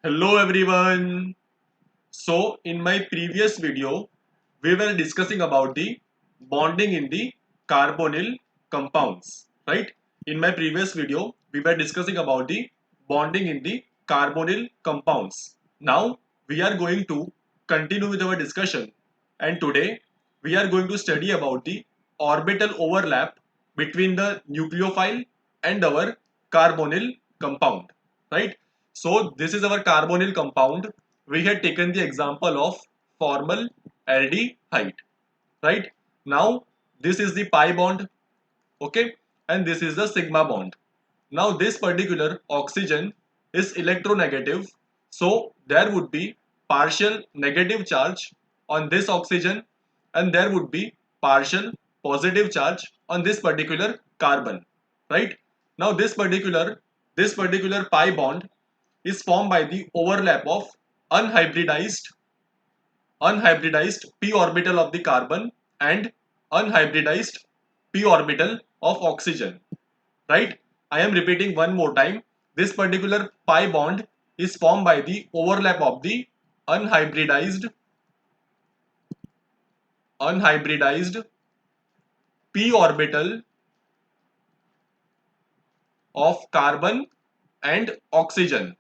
Hello everyone. So in my previous video, we were discussing about the bonding in the carbonyl compounds, right? In my previous video, we were discussing about the bonding in the carbonyl compounds. Now we are going to continue with our discussion, and today we are going to study about the orbital overlap between the nucleophile and our carbonyl compound, right? So this is our carbonyl compound. We had taken the example of formal aldehyde, right? Now this is the pi bond, okay, and this is the sigma bond. Now this particular oxygen is electronegative, so there would be partial negative charge on this oxygen, and there would be partial positive charge on this particular carbon, right? Now this particular pi bond is formed by the overlap of unhybridized unhybridized p orbital of the carbon and unhybridized p orbital of oxygen, right? I am repeating one more time. This particular pi bond is formed by the overlap of the unhybridized p orbital of carbon and oxygen,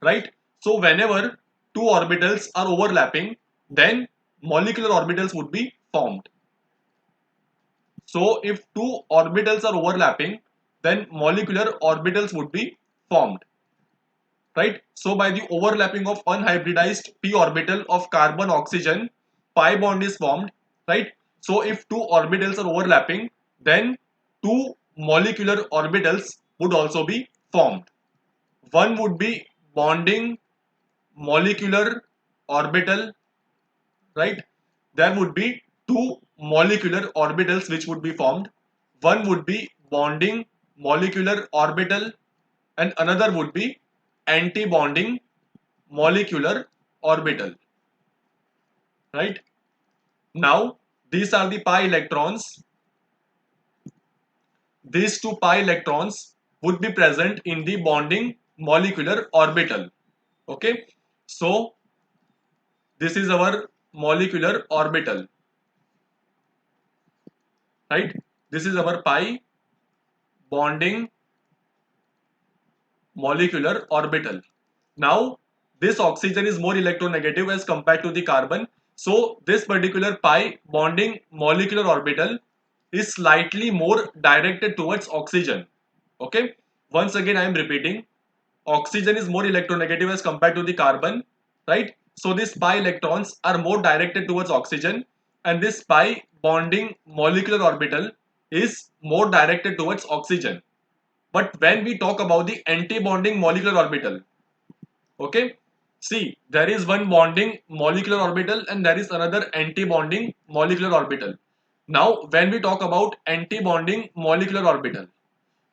right? So whenever two orbitals are overlapping, then molecular orbitals would be formed. So if two orbitals are overlapping, then molecular orbitals would be formed, right? So by the overlapping of unhybridized p orbital of carbon oxygen, pi bond is formed, right? So if two orbitals are overlapping, then two molecular orbitals would also be formed. One would be bonding molecular orbital, right? There would be two molecular orbitals which would be formed. One would be bonding molecular orbital and another would be anti-bonding molecular orbital, right? Now these are the pi electrons. These two pi electrons would be present in the bonding molecular orbital, okay? So this is our molecular orbital, right? This is our pi bonding molecular orbital. Now this oxygen is more electronegative as compared to the carbon, so this particular pi bonding molecular orbital is slightly more directed towards oxygen, okay? Once again I am repeating, oxygen is more electronegative as compared to the carbon, right? So these pi electrons are more directed towards oxygen, and this pi bonding molecular orbital is more directed towards oxygen. But when we talk about the anti-bonding molecular orbital, okay, see, there is one bonding molecular orbital and there is another anti-bonding molecular orbital. Now when we talk about anti-bonding molecular orbital,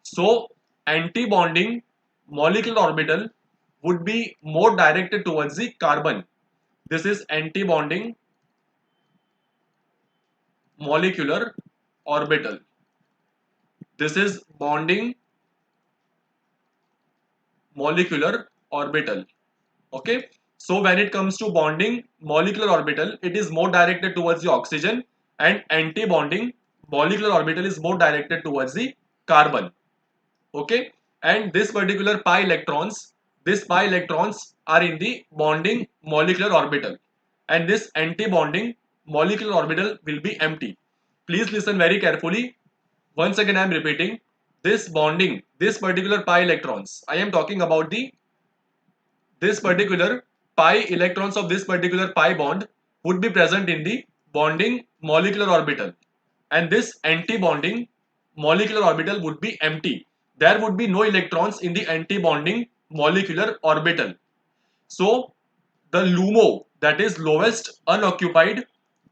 so anti-bonding molecular orbital would be more directed towards the carbon. This is anti-bonding molecular orbital. This is bonding molecular orbital, okay? So when it comes to bonding molecular orbital, it is more directed towards the oxygen, and anti-bonding molecular orbital is more directed towards the carbon, okay? And this pi electrons are in the bonding molecular orbital, and this anti-bonding molecular orbital will be empty. Please listen very carefully. Once again I am repeating, this particular pi electrons, I am talking about the this particular pi electrons of this particular pi bond would be present in the bonding molecular orbital, and this anti-bonding molecular orbital would be empty. There would be no electrons in the anti-bonding molecular orbital. So the LUMO, that is lowest unoccupied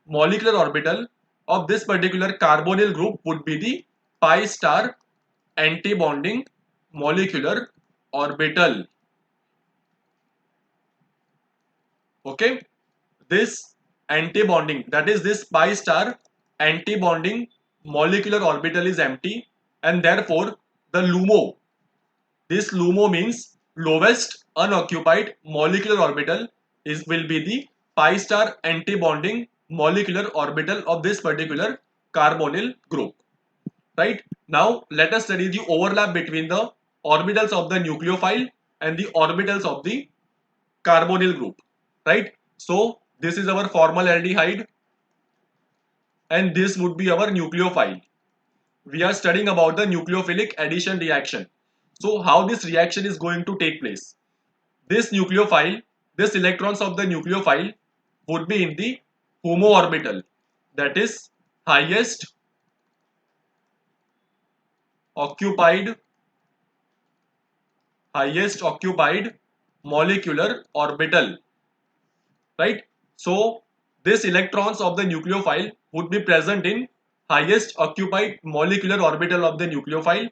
molecular orbital of this particular carbonyl group, would be the pi star anti-bonding molecular orbital, okay? This anti-bonding, that is this pi star anti-bonding molecular orbital is empty, and therefore the LUMO, this LUMO means lowest unoccupied molecular orbital will be the pi star antibonding molecular orbital of this particular carbonyl group. Right? Now let us study the overlap between the orbitals of the nucleophile and the orbitals of the carbonyl group. Right? So this is our formal aldehyde and this would be our nucleophile. We are studying about the nucleophilic addition reaction. So how this reaction is going to take place? This nucleophile, this electrons of the nucleophile would be in the HOMO orbital, that is highest occupied molecular orbital, right? So this electrons of the nucleophile would be present in highest occupied molecular orbital of the nucleophile.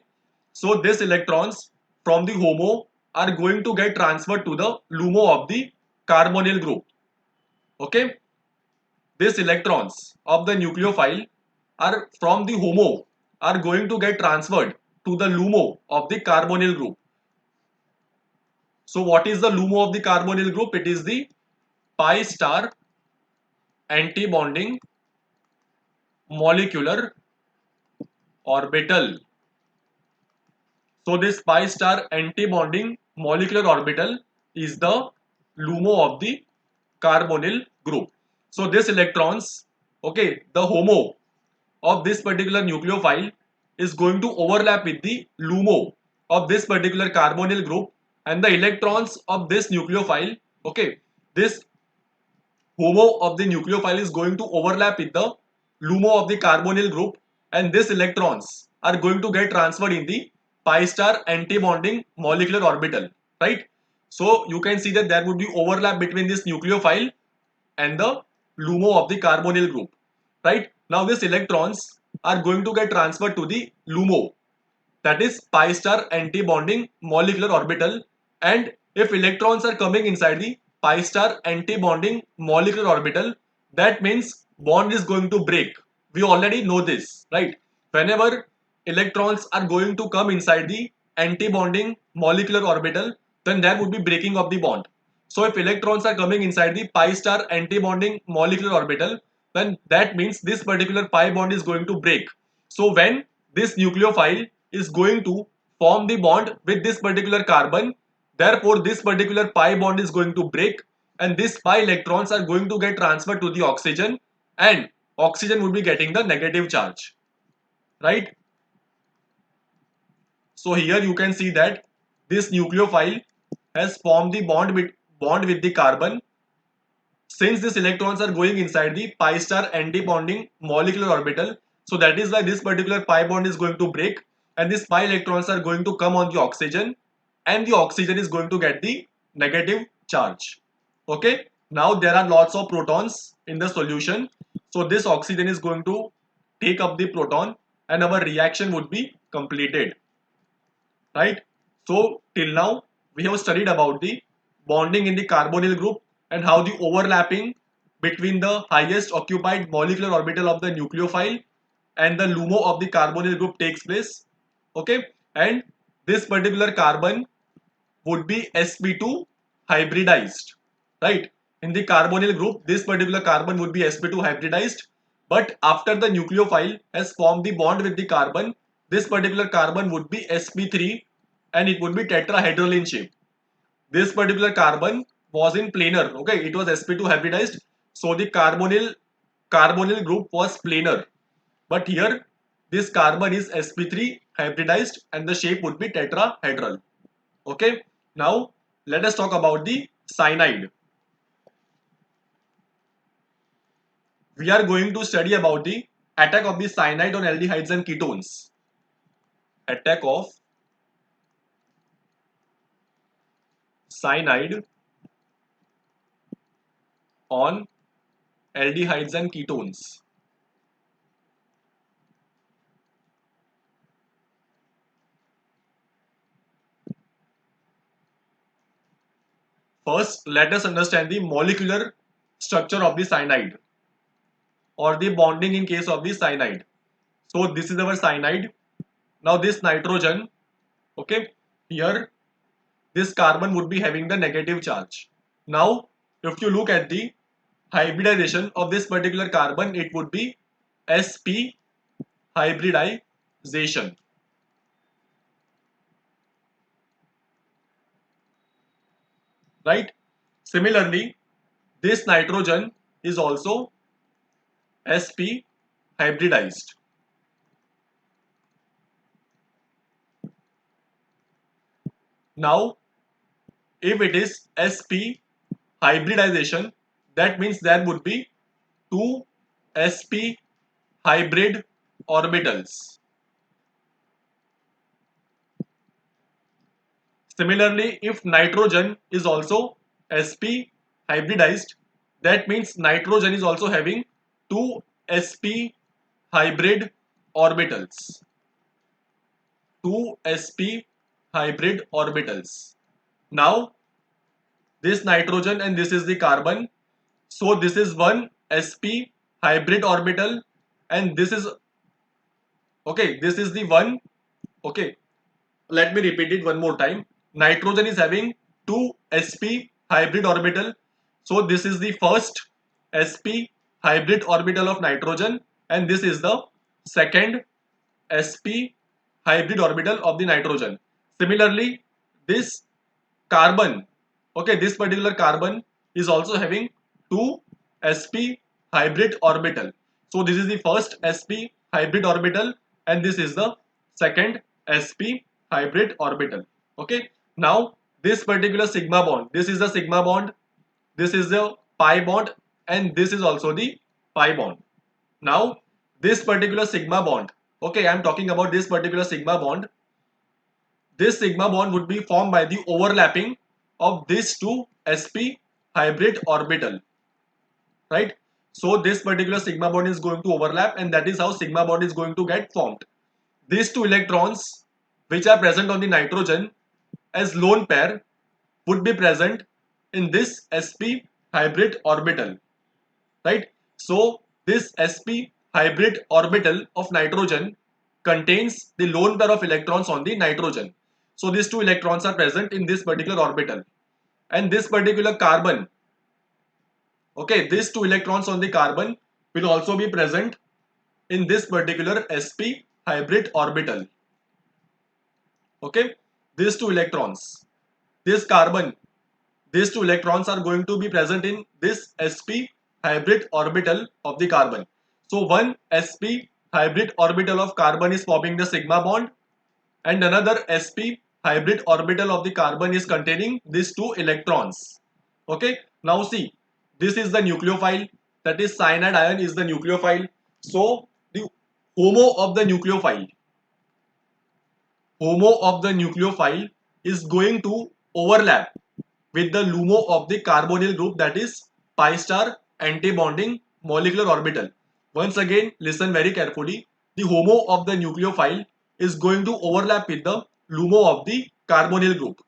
So these electrons from the HOMO are going to get transferred to the LUMO of the carbonyl group. Okay, these electrons of the nucleophile are from the HOMO are going to get transferred to the LUMO of the carbonyl group. So what is the LUMO of the carbonyl group? It is the pi star antibonding molecular orbital. So this pi star antibonding molecular orbital is the LUMO of the carbonyl group. So this electrons, okay, the HOMO of this particular nucleophile is going to overlap with the LUMO of this particular carbonyl group, and the electrons of this nucleophile, okay, this HOMO of the nucleophile is going to overlap with the LUMO of the carbonyl group, and these electrons are going to get transferred in the pi star antibonding molecular orbital, right? So you can see that there would be overlap between this nucleophile and the LUMO of the carbonyl group, right? Now these electrons are going to get transferred to the LUMO, that is pi star antibonding molecular orbital, and if electrons are coming inside the pi star antibonding molecular orbital, that means bond is going to break. We already know this, right? Whenever electrons are going to come inside the antibonding molecular orbital, then there would be breaking of the bond. So if electrons are coming inside the pi star antibonding molecular orbital, then that means this particular pi bond is going to break. So when this nucleophile is going to form the bond with this particular carbon, therefore this particular pi bond is going to break, and these pi electrons are going to get transferred to the oxygen, and oxygen would be getting the negative charge, right? So here you can see that this nucleophile has formed the bond with the carbon. Since these electrons are going inside the pi star antibonding molecular orbital, so that is why this particular pi bond is going to break, and these pi electrons are going to come on the oxygen, and the oxygen is going to get the negative charge. Okay, now there are lots of protons in the solution, so this oxygen is going to take up the proton, and our reaction would be completed, right? So till now we have studied about the bonding in the carbonyl group and how the overlapping between the highest occupied molecular orbital of the nucleophile and the LUMO of the carbonyl group takes place. Okay, and this particular carbon would be sp2 hybridized, right? In the carbonyl group, this particular carbon would be sp2 hybridized, but after the nucleophile has formed the bond with the carbon, this particular carbon would be sp3 and it would be tetrahedral in shape. This particular carbon was in planar, okay, it was sp2 hybridized, so the carbonyl group was planar, but here this carbon is sp3 hybridized and the shape would be tetrahedral. Okay, now let us talk about the cyanide. We are going to study about the attack of the cyanide on aldehydes and ketones. Attack of cyanide on aldehydes and ketones. First, let us understand the molecular structure of the cyanide or the bonding in case of the cyanide. So this is our cyanide. Now this nitrogen, okay, here this carbon would be having the negative charge. Now, if you look at the hybridization of this particular carbon, it would be sp hybridization. Right? Similarly, this nitrogen is also sp hybridized. Now, if it is sp hybridization, that means there would be two sp hybrid orbitals. Similarly, if nitrogen is also sp hybridized, that means nitrogen is also having two sp hybrid orbitals. Two sp hybrid orbitals. Now, this nitrogen and this is the carbon. So this is one sp hybrid orbital, and this is okay. This is the one. Okay, let me repeat it one more time. Nitrogen is having two sp hybrid orbital. So this is the first sp hybrid orbital of nitrogen, and this is the second sp hybrid orbital of the nitrogen. Similarly, this carbon, okay, this particular carbon is also having two sp hybrid orbital. So this is the first sp hybrid orbital, and this is the second sp hybrid orbital. Okay, now this particular sigma bond, this is the sigma bond, this is the pi bond, and this is also the pi bond. Now this particular sigma bond, okay, I am talking about this particular sigma bond. This sigma bond would be formed by the overlapping of these two sp hybrid orbital, right? So this particular sigma bond is going to overlap, and that is how sigma bond is going to get formed. These two electrons which are present on the nitrogen as lone pair would be present in this sp hybrid orbital, right? So this sp hybrid orbital of nitrogen contains the lone pair of electrons on the nitrogen. So these two electrons are present in this particular orbital, and this particular carbon, okay, these two electrons on the carbon will also be present in this particular sp hybrid orbital. Okay, these two electrons, this carbon, these two electrons are going to be present in this sp hybrid orbital of the carbon. So one sp hybrid orbital of carbon is forming the sigma bond, and another sp hybrid orbital of the carbon is containing these two electrons. Okay, now see, this is the nucleophile, that is cyanide ion is the nucleophile. So the HOMO of the nucleophile, is going to overlap with the LUMO of the carbonyl group, that is pi star antibonding molecular orbital. Once again, listen very carefully. The HOMO of the nucleophile is going to overlap with the LUMO of the carbonyl group.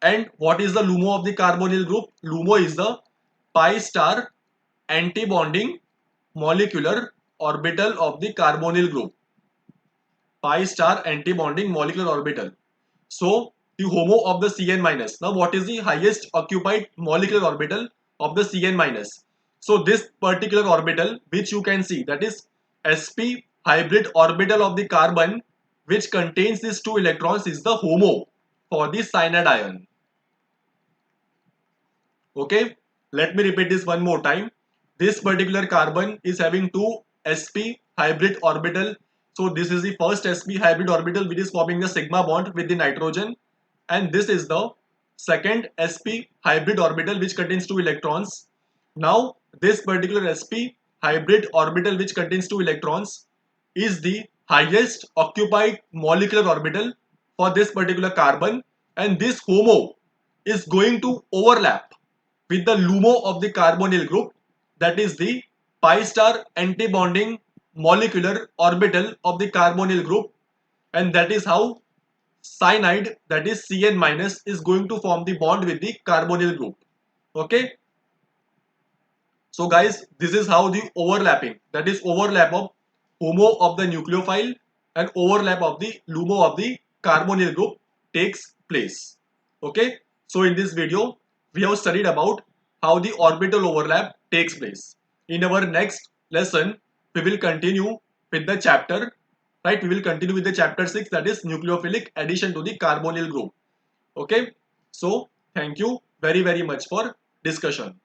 And what is the LUMO of the carbonyl group? LUMO is the pi star antibonding molecular orbital of the carbonyl group. Pi star antibonding molecular orbital. So the HOMO of the Cn minus. Now what is the highest occupied molecular orbital of the Cn minus? So this particular orbital which you can see, that is sp hybrid orbital of the carbon which contains these two electrons, is the HOMO for the cyanide ion. Okay, let me repeat this one more time. This particular carbon is having two sp hybrid orbital. So this is the first sp hybrid orbital which is forming the sigma bond with the nitrogen, and this is the second sp hybrid orbital which contains two electrons. Now this particular sp hybrid orbital which contains two electrons is the highest occupied molecular orbital for this particular carbon, and this HOMO is going to overlap with the LUMO of the carbonyl group, that is the pi star antibonding molecular orbital of the carbonyl group, and that is how cyanide, that is Cn minus, is going to form the bond with the carbonyl group. Okay, so guys, this is how the overlapping, that is overlap of HOMO of the nucleophile and overlap of the LUMO of the carbonyl group takes place. Okay, So in this video, we have studied about how the orbital overlap takes place. In our next lesson, we will continue with the chapter, right? We will continue with the chapter 6, that is nucleophilic addition to the carbonyl group. Okay. So thank you very much for discussion.